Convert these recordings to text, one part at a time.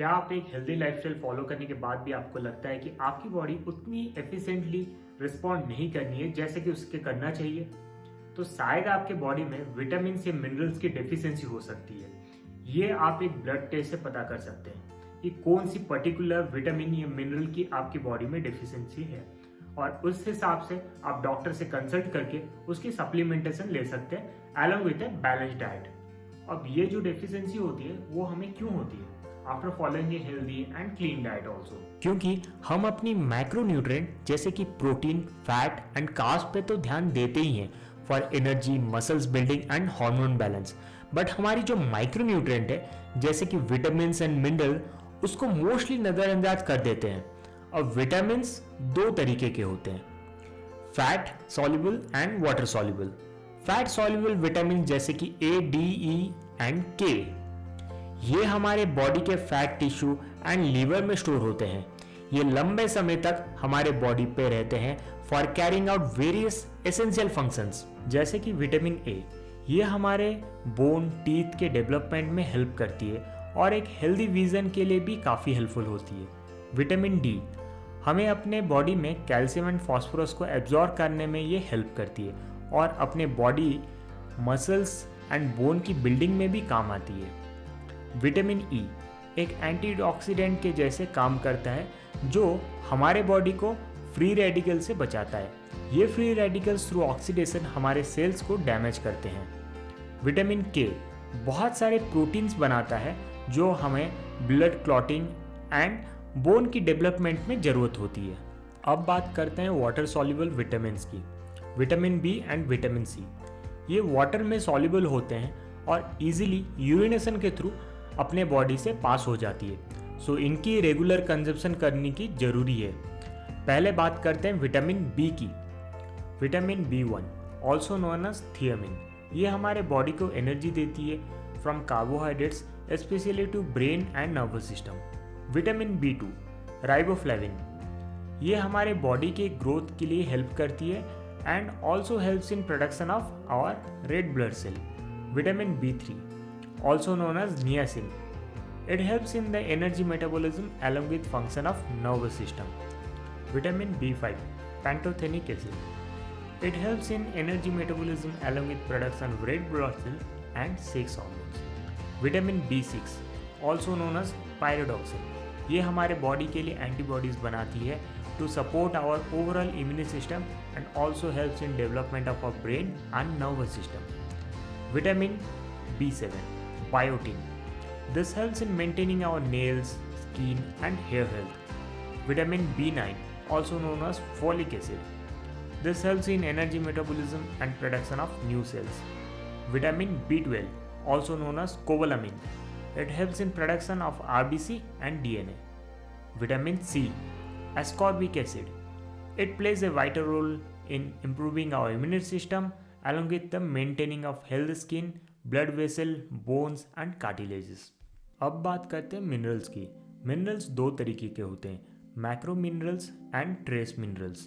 क्या आप एक हेल्दी लाइफस्टाइल फॉलो करने के बाद भी आपको लगता है कि आपकी बॉडी उतनी एफिशिएंटली रिस्पॉन्ड नहीं करनी है जैसे कि उसके करना चाहिए? तो शायद आपके बॉडी में विटामिन या मिनरल्स की डेफिशिएंसी हो सकती है। ये आप एक ब्लड टेस्ट से पता कर सकते हैं कि कौन सी पर्टिकुलर विटामिन या मिनरल की आपकी बॉडी में डेफिशिएंसी है, और उस हिसाब से आप डॉक्टर से कंसल्ट करके उसकी सप्लीमेंटेशन ले सकते हैं along with a balance diet. अब ये जो डेफिशिएंसी होती है वो हमें क्यों होती है? After following a healthy and clean diet also, क्योंकि हम अपनी मैक्रोन्यूट्रिएंट जैसे कि प्रोटीन, फैट एंड कार्ब्स पे तो ध्यान देते ही हैं for energy, muscles building and hormone balance, but हमारी जो माइक्रोन्यूट्रिएंट है जैसे कि विटामिन एंड मिनरल उसको मोस्टली नजरअंदाज कर देते हैं। अब विटामिन दो तरीके के होते हैं, fat soluble and water soluble. Fat soluble vitamin जैसे कि ए, डी, ई एंड के, ये हमारे बॉडी के फैट टिश्यू एंड लीवर में स्टोर होते हैं। ये लंबे समय तक हमारे बॉडी पे रहते हैं for carrying out various essential functions. जैसे कि विटामिन ए, ये हमारे बोन, टीथ के डेवलपमेंट में हेल्प करती है और एक हेल्दी विजन के लिए भी काफ़ी हेल्पफुल होती है। विटामिन डी हमें अपने बॉडी में कैल्शियम एंड फास्फोरस को एब्जॉर्ब करने में ये हेल्प करती है और अपने बॉडी मसल्स एंड बोन की बिल्डिंग में भी काम आती है। विटामिन ई एक एंटीऑक्सीडेंट के जैसे काम करता है जो हमारे बॉडी को फ्री रेडिकल से बचाता है। ये फ्री रेडिकल्स थ्रू ऑक्सीडेशन हमारे सेल्स को डैमेज करते हैं। विटामिन के बहुत सारे प्रोटीन्स बनाता है जो हमें ब्लड क्लॉटिंग एंड बोन की डेवलपमेंट में ज़रूरत होती है। अब बात करते हैं वाटर सॉल्युबल विटामिन्स की। Vitamin B and vitamin C, ये वाटर में सॉल्युबल होते हैं और इजीली यूरिनेशन के थ्रू अपने बॉडी से पास हो जाती है, सो इनकी रेगुलर कंजप्शन करने की ज़रूरी है। पहले बात करते हैं विटामिन बी की। Vitamin B one also known as thiamine, ये हमारे बॉडी को एनर्जी देती है from carbohydrates specially to brain and nervous system. Vitamin B two riboflavin, ये हमारे बॉडी के ग्रोथ के लिए हेल्प करती है and also helps in production of our red blood cell. Vitamin बी3 also known as niacin, it helps in the energy metabolism along with function of nervous system. Vitamin B5 pantothenic acid, it helps in energy metabolism along with production of red blood cell and sex hormones. Vitamin B6 also known as pyridoxine, ये हमारे body के लिए antibodies बनाती है to support our overall immune system and also helps in development of our brain and nervous system. Vitamin B7 biotin, this helps in maintaining our nails, skin and hair health. Vitamin B9 also known as folic acid, this helps in energy metabolism and production of new cells. Vitamin B12 also known as cobalamin, it helps in production of RBC and DNA. Vitamin C ascorbic acid, it plays a vital role in improving our immune system along with the maintaining of healthy skin, blood vessel, bones and cartilages. अब बात करते हैं minerals की। Minerals दो तरीके के होते हैं, macro minerals and trace minerals.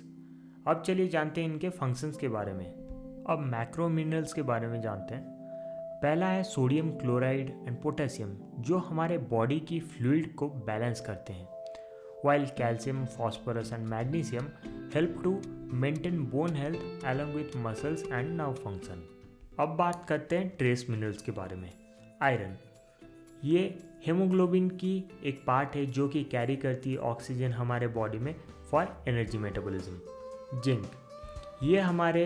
अब चलिए जानते हैं इनके फंक्शंस के बारे में। अब मैक्रो मिनरल्स के बारे में जानते हैं। पहला है सोडियम क्लोराइड एंड पोटेशियम, जो हमारे बॉडी की फ्लूइड को बैलेंस करते हैं, while calcium, phosphorus and magnesium help to maintain bone health along with muscles and nerve function. अब बात करते हैं ट्रेस मिनरल्स के बारे में। आयरन, ये हेमोग्लोबिन की एक पार्ट है जो कि कैरी करती है ऑक्सीजन हमारे बॉडी में फॉर एनर्जी मेटाबॉलिज्म। जिंक, ये हमारे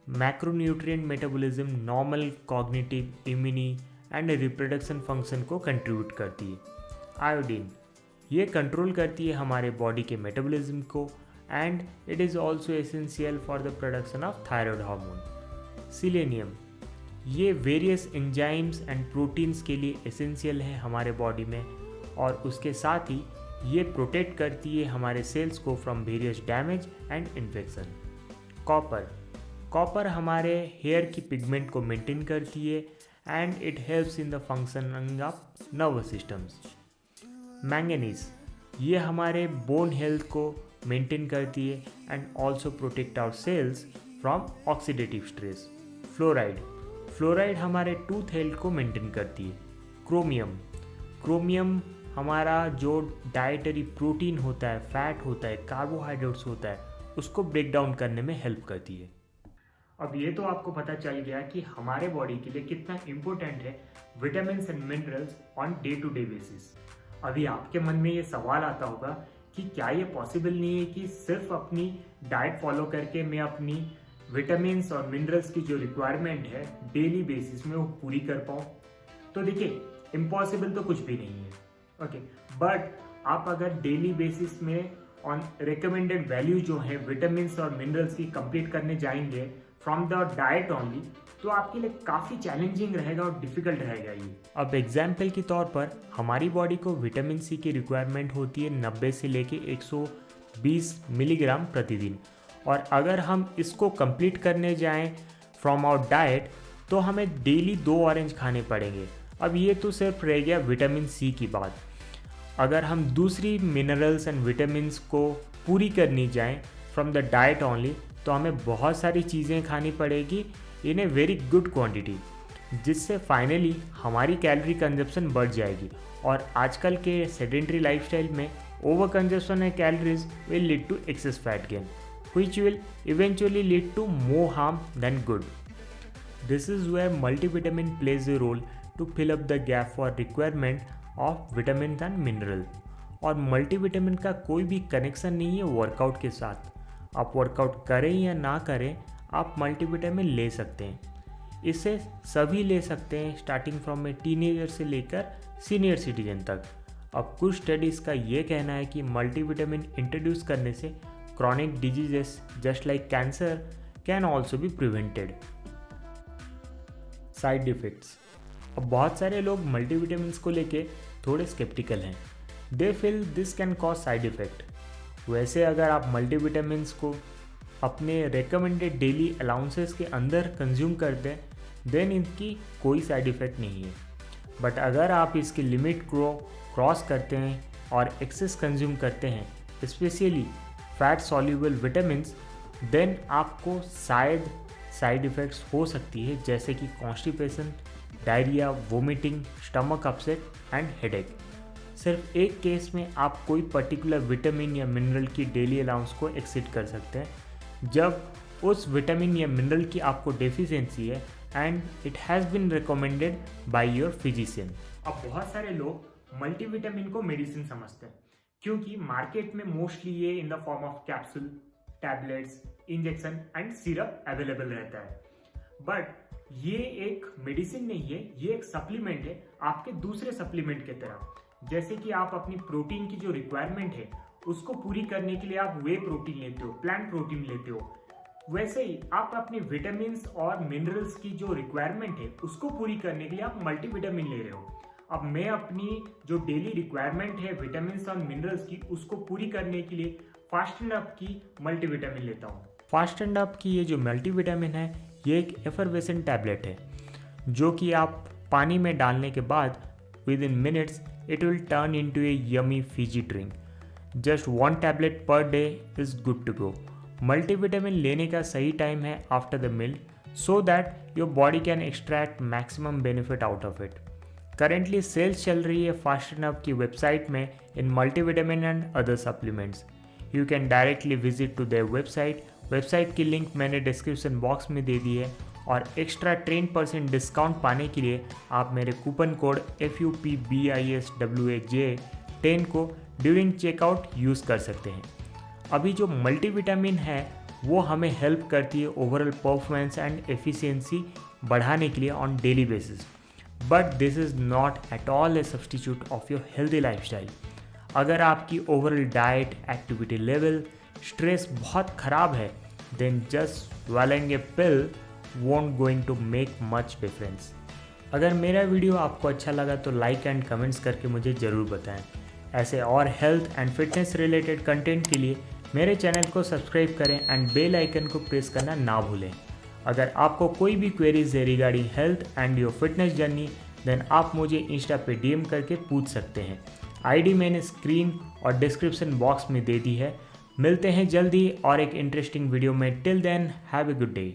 macronutrient metabolism, normal cognitive, immune and reproduction function को कंट्रीब्यूट करती है। आयोडीन, ये कंट्रोल करती है हमारे बॉडी के मेटाबॉलिज्म को and it is also essential for the production of thyroid hormone. Selenium, ये वेरियस एंजाइम्स एंड प्रोटीन्स के लिए एसेंशियल है हमारे बॉडी में और उसके साथ ही ये प्रोटेक्ट करती है हमारे सेल्स को from various damage and infection. Copper, copper हमारे हेयर की पिगमेंट को मेंटेन करती है and it helps in the functioning of nervous systems. Manganese, ये हमारे बोन हेल्थ को मेंटेन करती है and also protect our cells from oxidative stress. Fluoride, fluoride हमारे टूथ हेल्थ को मेंटेन करती है। क्रोमियम, क्रोमियम हमारा जो डाइटरी प्रोटीन होता है, फैट होता है, कार्बोहाइड्रेट्स होता है, उसको ब्रेक डाउन करने में हेल्प करती है। अब ये तो आपको पता चल गया कि हमारे बॉडी के लिए कितना इम्पोर्टेंट है vitamin and minerals on day to day basis. अभी आपके मन में ये सवाल आता होगा कि क्या ये पॉसिबल नहीं है कि सिर्फ अपनी डाइट फॉलो करके मैं अपनी विटामिन और मिनरल्स की जो रिक्वायरमेंट है डेली बेसिस में वो पूरी कर पाऊँ। तो देखिए, इम्पॉसिबल तो कुछ भी नहीं है, ओके। बट आप अगर डेली बेसिस में ऑन रिकमेंडेड वैल्यू जो है विटामिन और मिनरल्स की कंप्लीट करने जाएंगे फ्रॉम द डाइट ओनली, तो आपके लिए काफ़ी चैलेंजिंग रहेगा और डिफिकल्ट रहेगा ये। अब एग्जाम्पल के तौर पर हमारी बॉडी को विटामिन सी की रिक्वायरमेंट होती है 90 से लेके 120 मिलीग्राम प्रतिदिन, और अगर हम इसको कंप्लीट करने जाएं फ्रॉम आवर डाइट तो हमें डेली 2 ऑरेंज खाने पड़ेंगे। अब ये तो सिर्फ रह गया विटामिन सी की बात। अगर हम दूसरी मिनरल्स एंड विटामिन्स को पूरी करनी जाएं फ्रॉम द डाइट ओनली, तो हमें बहुत सारी चीज़ें खानी पड़ेगी in a very good quantity, जिससे फाइनली हमारी कैलोरी कंजप्शन बढ़ जाएगी। और आजकल के सेडेंट्री लाइफस्टाइल में over consumption of calories will lead to excess fat gain, which will eventually lead to more harm than good. This is where multivitamin plays a role to fill up the gap for requirement of vitamins and mineral. और multivitamin का कोई भी connection नहीं है workout के साथ। आप workout करें या ना करें, आप मल्टीविटामिन ले सकते हैं। इसे सभी ले सकते हैं, स्टार्टिंग फ्रॉम ए टीनेजर से लेकर सीनियर सिटीजन तक। अब कुछ स्टडीज़ का ये कहना है कि मल्टीविटामिन इंट्रोड्यूस करने से chronic diseases just like cancer can also be prevented. Side effects. अब बहुत सारे लोग मल्टीविटामिन्स को लेके थोड़े स्केप्टिकल हैं। They feel this can cause side effect. वैसे अगर आप मल्टीविटामिन्स को अपने रिकमेंडेड डेली अलाउंसेस के अंदर कंज्यूम करते हैं देन इनकी कोई साइड इफ़ेक्ट नहीं है। बट अगर आप इसकी लिमिट को क्रॉस करते हैं और एक्सेस कंज्यूम करते हैं, specially fat soluble vitamins, then आपको शायद साइड इफ़ेक्ट्स हो सकती है, जैसे कि constipation, diarrhoea, vomiting, stomach upset and headache. सिर्फ एक केस में आप कोई पर्टिकुलर विटामिन या मिनरल की डेली अलाउंस को एक्सीड कर सकते हैं, जब उस विटामिन या मिनरल की आपको डेफिशिएंसी है and it has been recommended by your physician. अब बहुत सारे लोग मल्टीविटामिन को मेडिसिन समझते हैं, क्योंकि मार्केट में मोस्टली ये in the form of capsule, tablets, injection and syrup available रहता है। बट ये एक मेडिसिन नहीं है, ये एक सप्लीमेंट है आपके दूसरे सप्लीमेंट की तरह। जैसे कि आप अपनी प्रोटीन की जो रिक्वायरमेंट है उसको पूरी करने के लिए आप वे प्रोटीन लेते हो, प्लांट प्रोटीन लेते हो, वैसे ही आप अपने विटामिन और मिनरल्स की जो रिक्वायरमेंट है उसको पूरी करने के लिए आप मल्टीविटामिन ले रहे हो। अब मैं अपनी जो डेली रिक्वायरमेंट है विटामिन और मिनरल्स की उसको पूरी करने के लिए फास्ट एंड अप की मल्टीविटामिन लेता हूँ। फास्ट एंड अप की ये जो मल्टीविटामिन है ये एक एफरवेसेंट टैबलेट है, जो कि आप पानी में डालने के बाद within minutes it will turn into a yummy fizzy drink. Just 1 tablet per day is good to go. Multivitamin लेने का सही टाइम है after the meal, so that your body can extract maximum benefit out of it. Currently sales चल रही है Fast and Up की website में इन multivitamin and other supplements. You can directly visit to their website की link मैंने description box में दे दी है, और एक्स्ट्रा 10% डिस्काउंट पाने के लिए आप मेरे कूपन कोड FUPBISWAJ10 को ड्यूरिंग चेकआउट यूज़ कर सकते हैं। अभी जो मल्टीविटामिन है वो हमें हेल्प करती है ओवरऑल परफॉर्मेंस एंड एफिशिएंसी बढ़ाने के लिए on daily basis, but this is not at all a substitute of your healthy lifestyle. अगर आपकी overall diet, activity level, stress बहुत ख़राब है, then just swallowing a pill won't going to make much difference। अगर मेरा video आपको अच्छा लगा तो लाइक एंड कमेंट्स करके मुझे ज़रूर बताएं। ऐसे और health and fitness related content के लिए मेरे चैनल को सब्सक्राइब करें एंड बेल आइकन को प्रेस करना ना भूलें। अगर आपको कोई भी क्वेरीज है regarding health and your fitness journey, then आप मुझे इंस्टा पे DM करके पूछ सकते हैं। ID मैंने स्क्रीन और डिस्क्रिप्शन बॉक्स में दे दी है। मिलते हैं जल्दी और एक इंटरेस्टिंग वीडियो में। Till then have a good day.